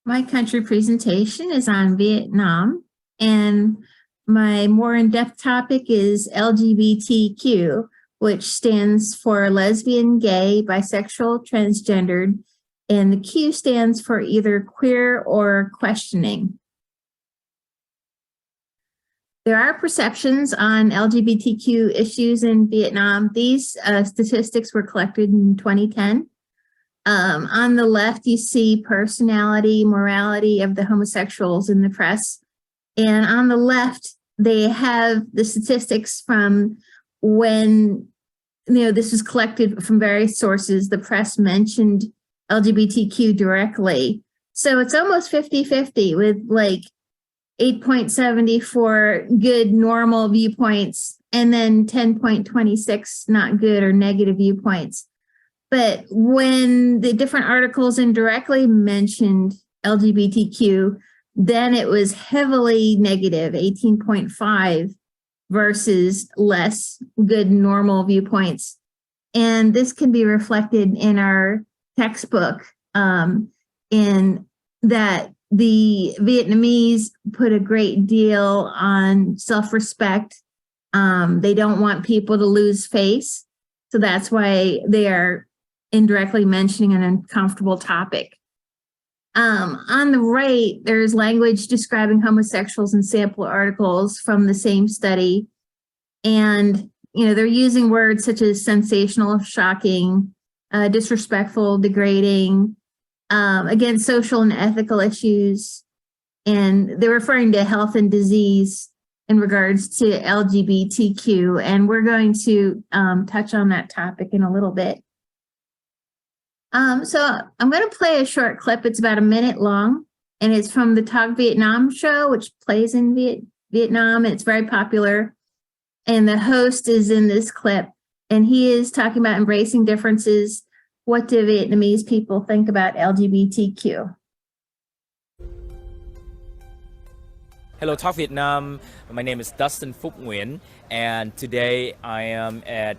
My country presentation is on Vietnam, and my more in-depth topic is LGBTQ, which stands for lesbian, gay, bisexual, transgendered, and the Q stands for either queer or questioning. There are perceptions on LGBTQ issues in Vietnam. These statistics were collected in 2010. On the left, you see personality, morality of the homosexuals in the press. And on the left, they have the statistics from when, this was collected from various sources. The press mentioned LGBTQ directly. So it's almost 50-50 with like 8.74 good, normal viewpoints, and then 10.26 not good or negative viewpoints. But when the different articles indirectly mentioned LGBTQ, then it was heavily negative, 18.5 versus less good, normal viewpoints. And this can be reflected in our textbook in that the Vietnamese put a great deal on self-respect. They don't want people to lose face. So that's why they are indirectly mentioning an uncomfortable topic. On the right, there's language describing homosexuals in sample articles from the same study. And, they're using words such as sensational, shocking, disrespectful, degrading, against social and ethical issues. And they're referring to health and disease in regards to LGBTQ. And we're going to touch on that topic in a little bit. So I'm going to play a short clip. It's about a minute long, and it's from the Talk Vietnam show, which plays in Vietnam. And it's very popular. And the host is in this clip, and he is talking about embracing differences. What do Vietnamese people think about LGBTQ? Hello, Talk Vietnam. My name is Dustin Phúc Nguyen, and today I am at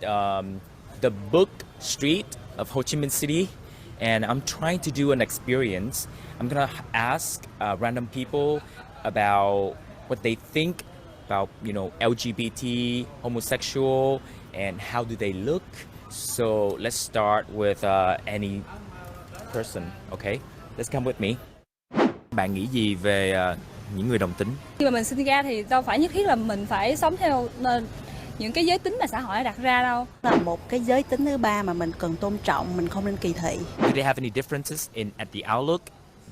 the Book Street of Ho Chi Minh City, and I'm trying to do an experience. I'm gonna ask random people about what they think about, LGBT, homosexual, and how do they look. So let's start with any person, okay? Let's come with me. Bạn nghĩ gì về những người đồng tính? Khi mà mình sinh ra thì đâu phải nhất thiết là mình phải sống theo những cái giới tính mà xã hội đã đặt ra đâu. Là một cái giới tính thứ ba mà mình cần tôn trọng, mình không nên kỳ thị. Do they have any differences at the outlook,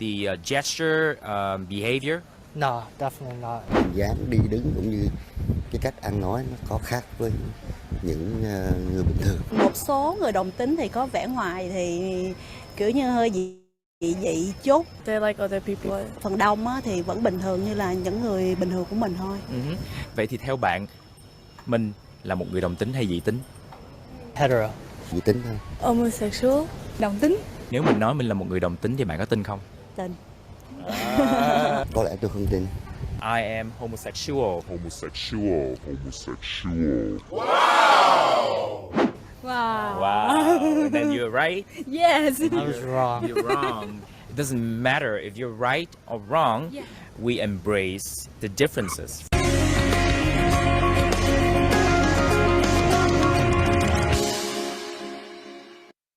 the gesture, behavior? No, definitely not. Hình dáng đi đứng cũng như cái cách ăn nói nó có khác với những người bình thường. Một số người đồng tính thì có vẻ ngoài thì kiểu như hơi dị chút. They like other people. Phần đông á, thì vẫn bình thường như là những người bình thường của mình thôi. Vậy thì theo bạn, mình là một người đồng tính hay dị tính? Hetero. Dị tính thôi. Homosexual. Đồng tính. Nếu mình nói mình là một người đồng tính thì bạn có tin không? Tin. Có lẽ tôi không tin. I am homosexual. Wow! Wow. Then you're right? Yes. I was wrong. You're wrong. It doesn't matter if you're right or wrong. Yeah. We embrace the differences.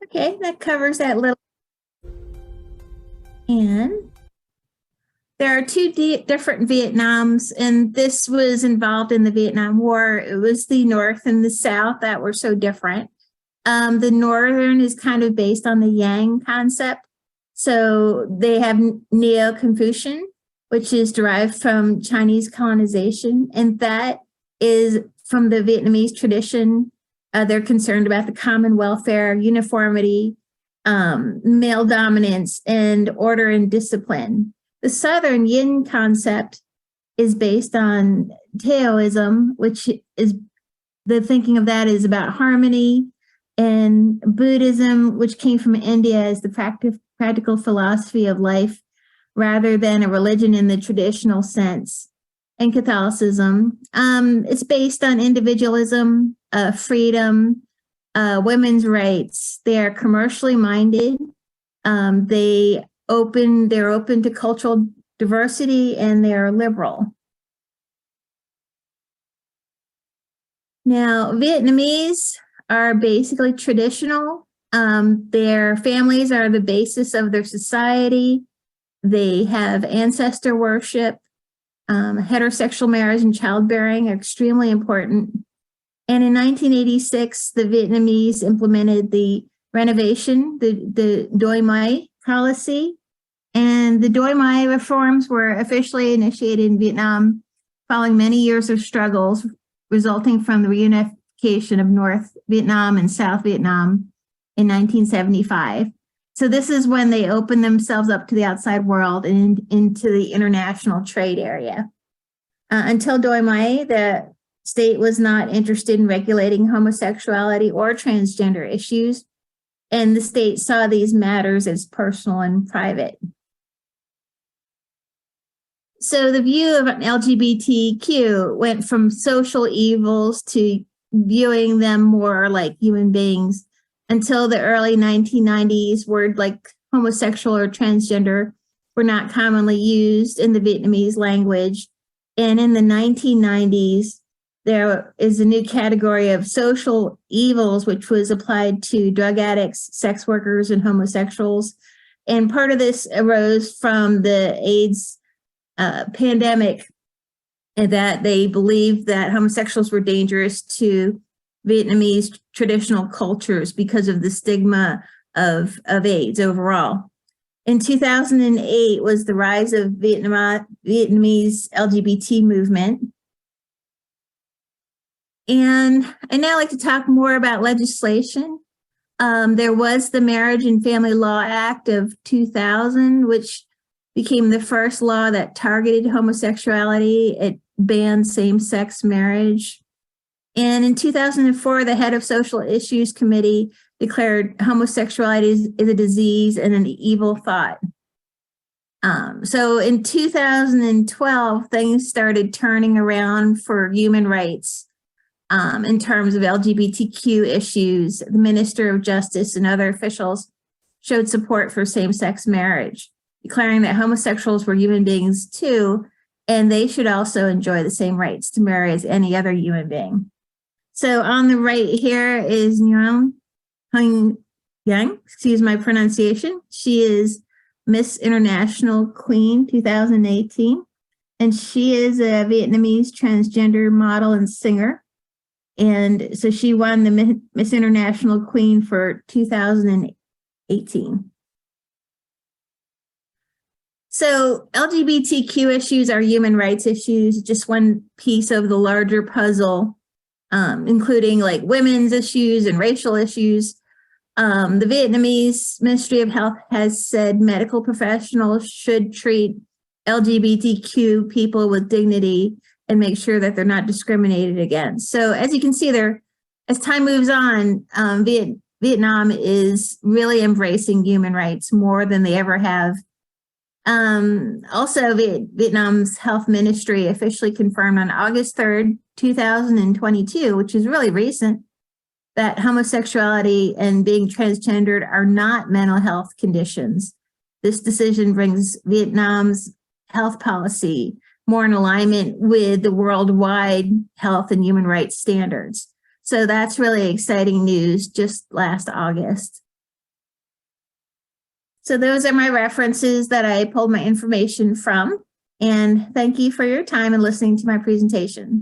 Okay, that covers that little. And there are two different Vietnams, and this was involved in the Vietnam War. It was the North and the South that were so different. The Northern is kind of based on the Yang concept. So they have Neo-Confucian, which is derived from Chinese colonization, and that is from the Vietnamese tradition. They're concerned about the common welfare, uniformity, male dominance, and order and discipline. The Southern Yin concept is based on Taoism, which is the thinking of that is about harmony, and Buddhism, which came from India, is the practical philosophy of life rather than a religion in the traditional sense. And Catholicism, it's based on individualism, freedom, women's rights. They are commercially minded. They they're open to cultural diversity, and they're liberal. Now, Vietnamese are basically traditional. Their families are the basis of their society. They have ancestor worship. Heterosexual marriage and childbearing are extremely important. And in 1986, the Vietnamese implemented the renovation, the Doi Mai policy. And the Doi Mai reforms were officially initiated in Vietnam following many years of struggles resulting from the reunification of North Vietnam and South Vietnam in 1975. So this is when they opened themselves up to the outside world and into the international trade area. Until Doi Mai, the state was not interested in regulating homosexuality or transgender issues, and the state saw these matters as personal and private. So the view of LGBTQ went from social evils to viewing them more like human beings until the early 1990s, words like homosexual or transgender were not commonly used in the Vietnamese language. And in the 1990s, there is a new category of social evils, which was applied to drug addicts, sex workers, and homosexuals. And part of this arose from the AIDS pandemic, and that they believed that homosexuals were dangerous to Vietnamese traditional cultures because of the stigma of AIDS overall. In 2008 was the rise of Vietnamese LGBT movement. And I'd now like to talk more about legislation. There was the Marriage and Family Law Act of 2000, which became the first law that targeted homosexuality. It banned same-sex marriage. And in 2004, the head of Social Issues Committee declared homosexuality is a disease and an evil thought. So in 2012, things started turning around for human rights in terms of LGBTQ issues. The Minister of Justice and other officials showed support for same-sex marriage, declaring that homosexuals were human beings too, and they should also enjoy the same rights to marry as any other human being. So on the right here is Nguyen Hung Yang, excuse my pronunciation. She is Miss International Queen 2018, and she is a Vietnamese transgender model and singer. And so she won the Miss International Queen for 2018. So LGBTQ issues are human rights issues, just one piece of the larger puzzle, including like women's issues and racial issues. The Vietnamese Ministry of Health has said medical professionals should treat LGBTQ people with dignity and make sure that they're not discriminated against. So as you can see there, as time moves on, Vietnam is really embracing human rights more than they ever have. Also, Vietnam's health ministry officially confirmed on August 3rd, 2022, which is really recent, that homosexuality and being transgendered are not mental health conditions. This decision brings Vietnam's health policy more in alignment with the worldwide health and human rights standards. So that's really exciting news just last August. So those are my references that I pulled my information from. And thank you for your time and listening to my presentation.